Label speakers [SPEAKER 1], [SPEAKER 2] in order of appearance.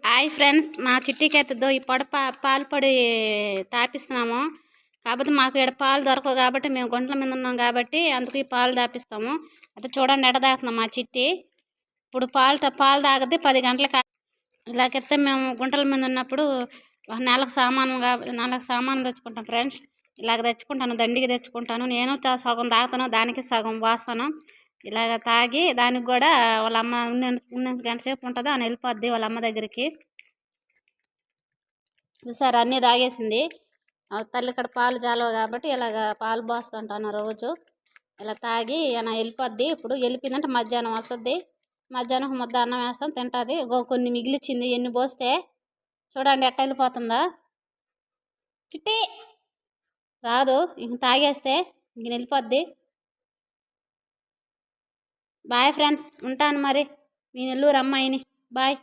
[SPEAKER 1] Hi friends, మా చిట్టికి ఎత్తదో ఈ పాలు పొడి తాపిస్తున్నాము. కాకపోతే మాకు ఇక్కడ పాలు దొరకవు కాబట్టి మేము గుంటల మీద ఉన్నాం కాబట్టి అందుకు ఈ పాలు తాపిస్తాము. అయితే చూడండి ఎడ తాగుతున్నాం మా చిట్టి. ఇప్పుడు పాలు తాగద్ది 10 గంటలకు. ఇలాగైతే మేము గుంటల మీద ఉన్నప్పుడు నెలకు సామాను తెచ్చుకుంటాం ఫ్రెండ్స్. ఇలాగ తెచ్చుకుంటాను, దండికి తెచ్చుకుంటాను. నేను సగం తాగుతాను, దానికి సగం పోస్తాను. ఇలాగ తాగి దానికి కూడా వాళ్ళ అమ్మ ఉన్న గంట సేపు ఉంటుందో అని వెళ్ళిపోద్ది వాళ్ళ అమ్మ దగ్గరికి. సార్ అన్నీ తాగేసింది. తల్లి ఇక్కడ పాలు జాలవు కాబట్టి ఇలాగ పాలు పోస్తుంటాను రోజు. ఇలా తాగి ఇలా వెళ్ళిపోద్ది. ఇప్పుడు వెళ్ళిపోయిందంటే మధ్యాహ్నం వస్తుంది. మధ్యాహ్నం ముద్ద అన్నం వేస్తాం, తింటుంది. కొన్ని మిగిలిచ్చింది, ఎన్ని పోస్తే చూడండి ఎట్ట వెళ్ళిపోతుందా. చిట్టి రాదు, ఇంక తాగేస్తే ఇంక వెళ్ళిపోద్ది. బాయ్ ఫ్రెండ్స్, ఉంటాను మరి. నేను నెల్లూరు అమ్మాయిని. బాయ్.